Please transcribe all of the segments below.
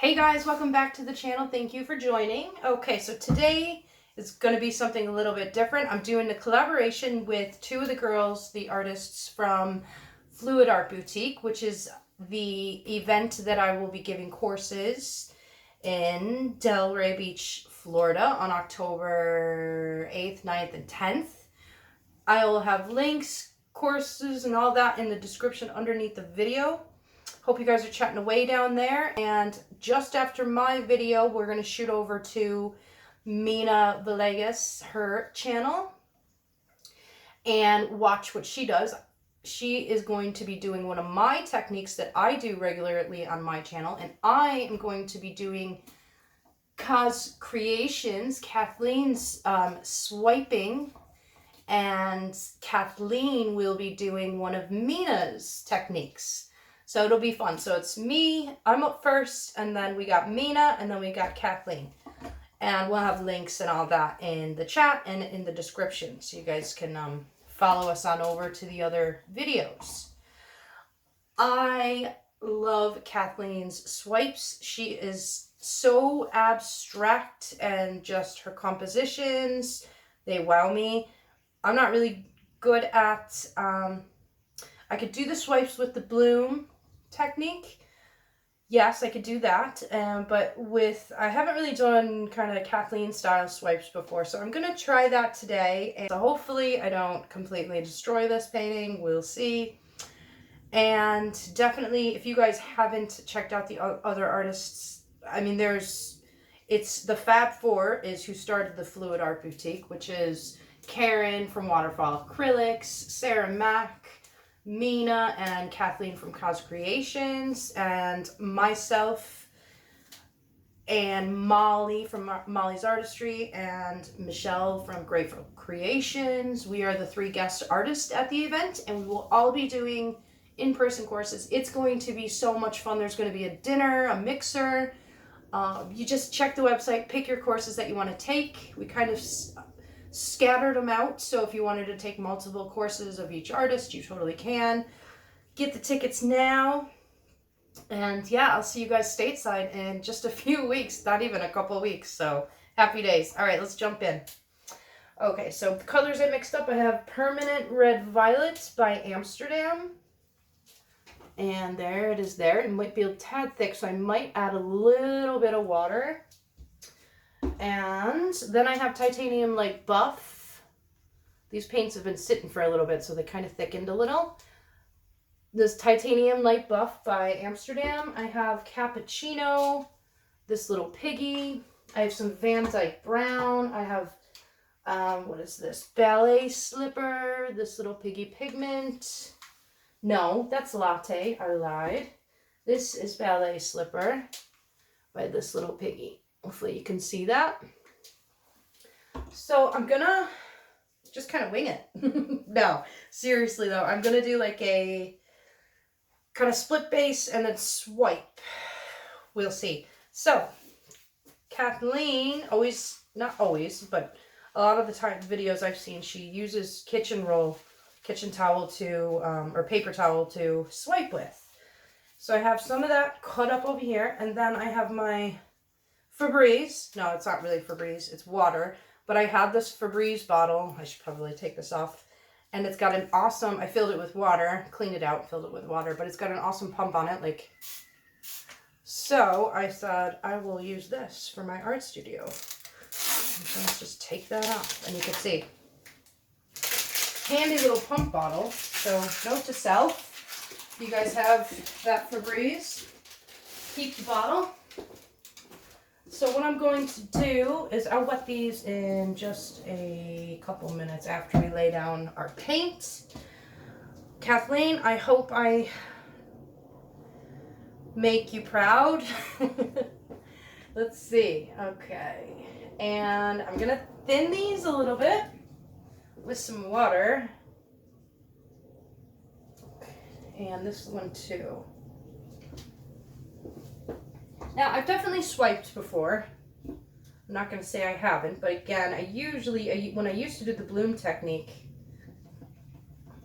Hey guys, welcome back to the channel. Thank you for joining. Okay, so today is going to be something a little bit different. I'm doing a collaboration with two of the girls, the artists from FLOETROL Boutique, which is the event that I will be giving courses in Delray Beach, Florida on October 8th, 9th, and 10th. I will have links, courses, and all that in the description underneath the video. Hope you guys are chatting away down there. And just after my video, we're going to shoot over to Mina Villegas, her channel, and watch what she does. She is going to be doing one of my techniques that I do regularly on my channel, and I am going to be doing Kaz Creations, Kathleen's swiping, and Kathleen will be doing one of Mina's techniques. So it'll be fun. So it's me, I'm up first, and then we got Mina, and then we got Kathleen. And we'll have links and all that in the chat and in the description, so you guys can follow us on over to the other videos. I love Kathleen's swipes. She is so abstract, and just her compositions, they wow me. I'm not really good at, I could do the swipes with the bloom technique. Yes, I could do that, but I haven't really done kind of Kathleen style swipes before, so I'm going to try that today. And so hopefully I don't completely destroy this painting. We'll see. And definitely, if you guys haven't checked out the other artists, I mean, it's the Fab Four is who started the FLOETROL Boutique, which is Karen from Waterfall Acrylics, Sarah Mack, Mina, and Kathleen from Kaz Creations, and myself and Molly from Molly's Artistry, and Michelle from Grateful Creations. We are the three guest artists at the event, and we will all be doing in-person courses. It's going to be so much fun. There's going to be a dinner, a mixer. You just check the website, pick your courses that you want to take. We kind of scattered them out, so if you wanted to take multiple courses of each artist, you totally can. Get the tickets now, and yeah, I'll see you guys stateside in just a few weeks, not even a couple weeks, so happy days. All right, let's jump in. Okay, so the colors I mixed up, I have Permanent Red Violet by Amsterdam, and there it is there. It might be a tad thick, so I might add a little bit of water. And then I have Titanium Light Buff. These paints have been sitting for a little bit, so they kind of thickened a little. This Titanium Light Buff by Amsterdam. I have Cappuccino, this little Piggy. I have some Van Dyke Brown. I have, what is this? Ballet Slipper, this little Piggy Pigment. No, that's Latte. I lied. This is Ballet Slipper by this little Piggy. Hopefully you can see that. So I'm gonna just kind of wing it. No, seriously though, I'm gonna do like a kind of split base and then swipe. We'll see. So Kathleen, not always, but a lot of the time videos I've seen, she uses kitchen towel to, or paper towel to swipe with. So I have some of that cut up over here, and then I have my Febreze. No, it's not really Febreze, it's water. But I have this Febreze bottle. I should probably take this off. And it's got an awesome, I filled it with water, cleaned it out, filled it with water, but it's got an awesome pump on it. Like, so I said I will use this for my art studio. So let's just take that off, and you can see. Handy little pump bottle. So note to self, if you guys have that Febreze, keep the bottle. So what I'm going to do is I'll wet these in just a couple minutes after we lay down our paint. Kathleen, I hope I make you proud. Let's see. Okay. And I'm going to thin these a little bit with some water. And this one too. Now, I've definitely swiped before. I'm not going to say I haven't, but again, when I used to do the bloom technique,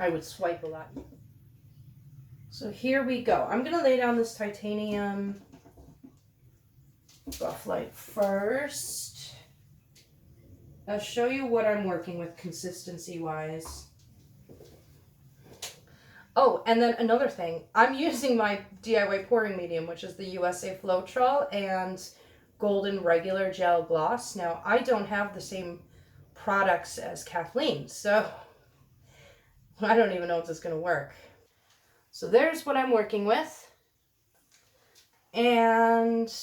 I would swipe a lot. So here we go. I'm going to lay down this titanium buff light first. I'll show you what I'm working with consistency wise. Oh, and then another thing, I'm using my DIY pouring medium, which is the USA FLOETROL and Golden Regular Gel Gloss. Now, I don't have the same products as Kathleen, so I don't even know if this is going to work. So there's what I'm working with. And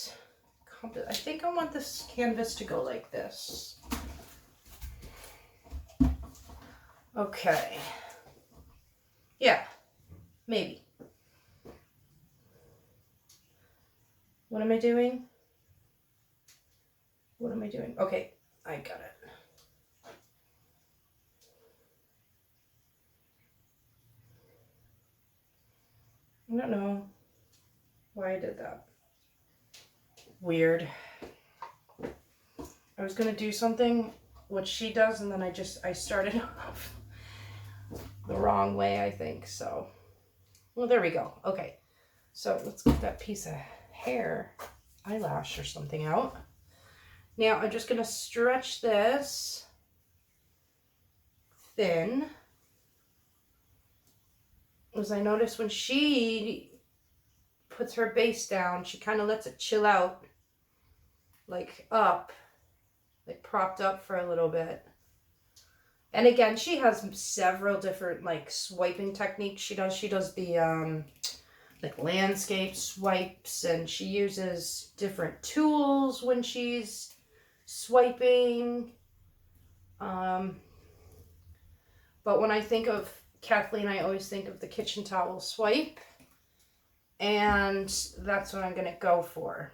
I think I want this canvas to go like this. Okay. Yeah, maybe. What am I doing? What am I doing? Okay, I got it. I don't know why I did that. Weird. I was gonna do something what she does, and then I started off the wrong way, I think. So, well, there we go. Okay, so let's get that piece of hair, eyelash or something out. Now I'm just gonna stretch this thin. As I notice when she puts her base down, she kind of lets it chill out, like up, like propped up for a little bit. And again, she has several different like swiping techniques. She does the like landscape swipes, and she uses different tools when she's swiping. But when I think of Kathleen, I always think of the kitchen towel swipe, and that's what I'm gonna go for.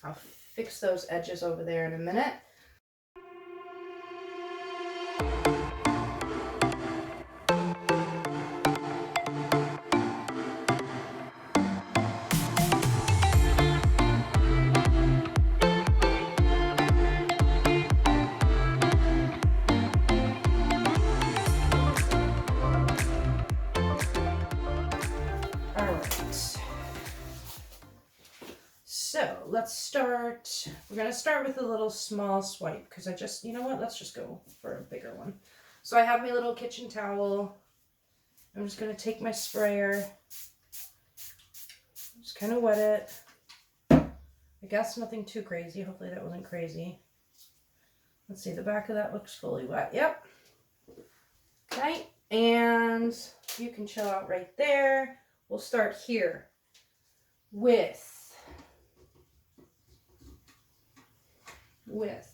I'll fix those edges over there in a minute. So let's start. We're going to start with a little small swipe because you know what, let's just go for a bigger one. So I have my little kitchen towel. I'm just going to take my sprayer, just kind of wet it. I guess nothing too crazy. Hopefully that wasn't crazy. Let's see, the back of that looks fully wet. Yep. Okay, and you can chill out right there. We'll start here with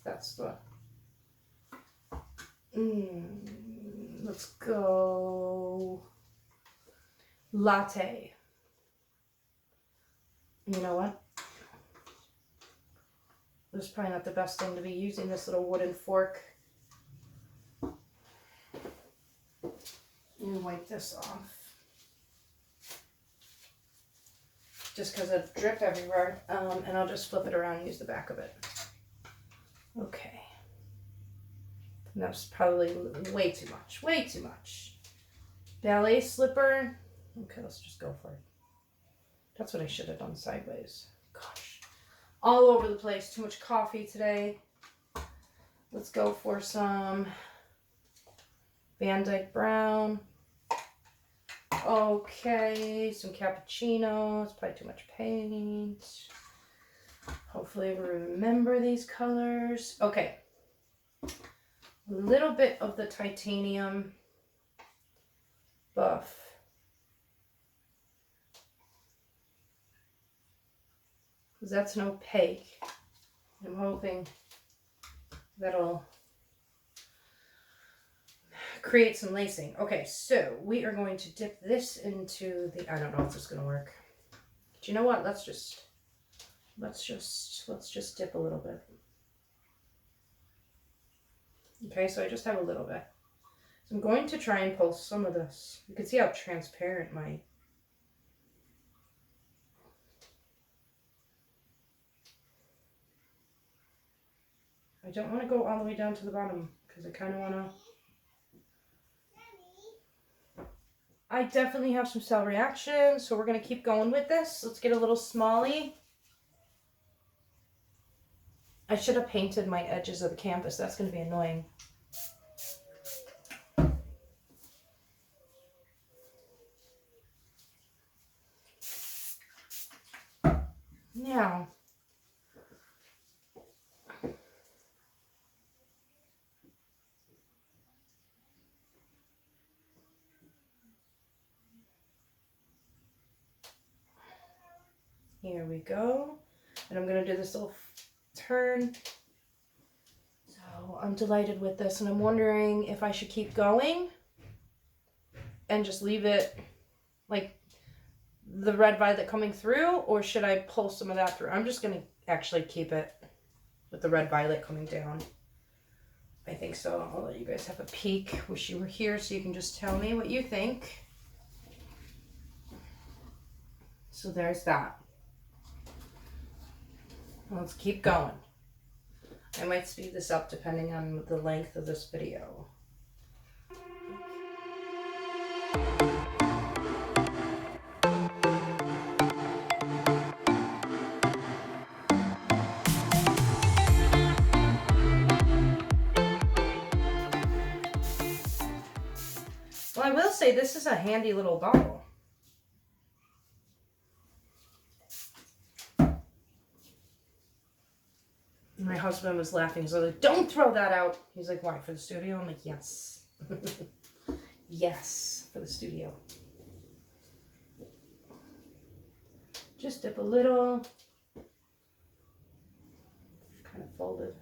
that's the let's go latte. You know what, this is probably not the best thing to be using this little wooden fork. And wipe this off just because it dripped everywhere, and I'll just flip it around and use the back of it. Okay, and that's probably way too much, way too much. Ballet slipper. Okay, let's just go for it. That's what I should have done sideways. Gosh, all over the place. Too much coffee today. Let's go for some Van Dyke Brown. Okay, some cappuccino. It's probably too much paint. Hopefully we remember these colors. Okay, a little bit of the titanium buff. Because that's an opaque. I'm hoping that'll create some lacing. Okay, so we are going to dip this into the, I don't know if this is going to work. Do you know what? Let's just dip a little bit. Okay, so I just have a little bit. So I'm going to try and pull some of this. You can see how transparent my I don't want to go all the way down to the bottom because I kind of want to. I definitely have some cell reactions, so we're going to keep going with this. Let's get a little smally. I should have painted my edges of the canvas. That's going to be annoying. Now, here we go. And I'm going to do this little turn. So I'm delighted with this, and I'm wondering if I should keep going and just leave it like the red violet coming through, or should I pull some of that through? I'm just going to actually keep it with the red violet coming down. I think so. I'll let you guys have a peek. Wish you were here so you can just tell me what you think. So there's that. Let's keep going. I might speed this up depending on the length of this video. Well, I will say this is a handy little bottle. My husband was laughing. He's like, don't throw that out. He's like, why, for the studio? I'm like, yes. Yes, for the studio. Just dip a little. Kind of folded.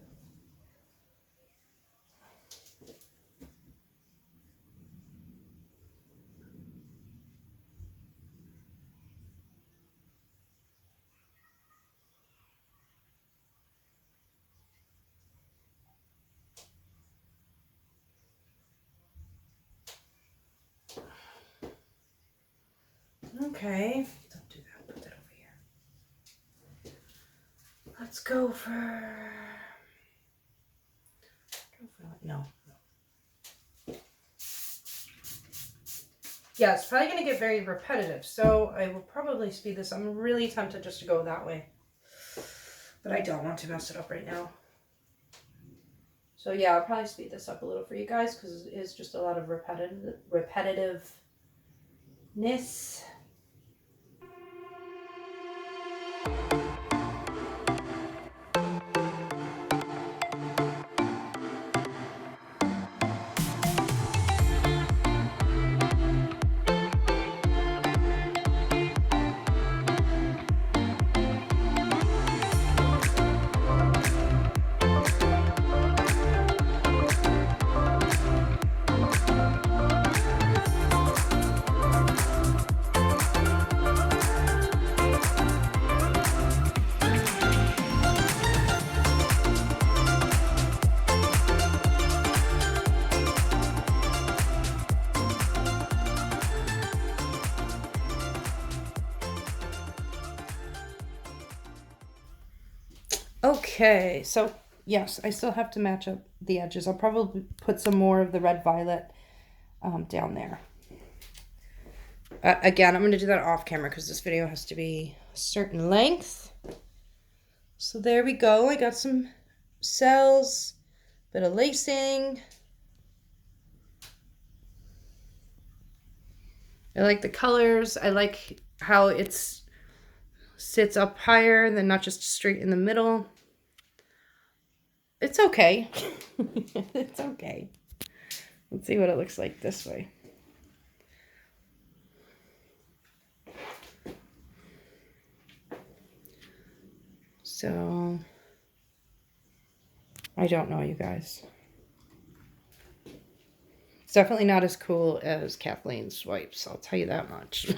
Okay, don't do that. Put that over here. Let's go for no. Yeah, it's probably going to get very repetitive, so I will probably speed this. I'm really tempted just to go that way, but I don't want to mess it up right now. So yeah, I'll probably speed this up a little for you guys because it is just a lot of repetitiveness. Okay, so yes, I still have to match up the edges. I'll probably put some more of the red violet down there. Again, I'm going to do that off camera because this video has to be a certain length. So there we go. I got some cells, bit of lacing. I like the colors. I like how it's sits up higher than not just straight in the middle. It's okay. It's okay. Let's see what it looks like this way. So, I don't know, you guys. It's definitely not as cool as Kathleen's swipes, I'll tell you that much.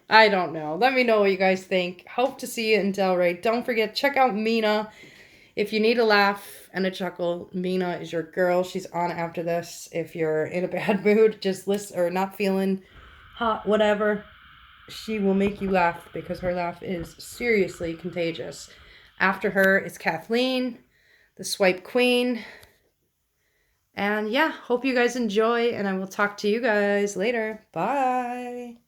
I don't know. Let me know what you guys think. Hope to see you in Delray. Don't forget, check out Mina. If you need a laugh and a chuckle, Mina is your girl. She's on after this. If you're in a bad mood, just listen, or not feeling hot, whatever, she will make you laugh because her laugh is seriously contagious. After her is Kathleen, the swipe queen. And yeah, hope you guys enjoy, and I will talk to you guys later. Bye.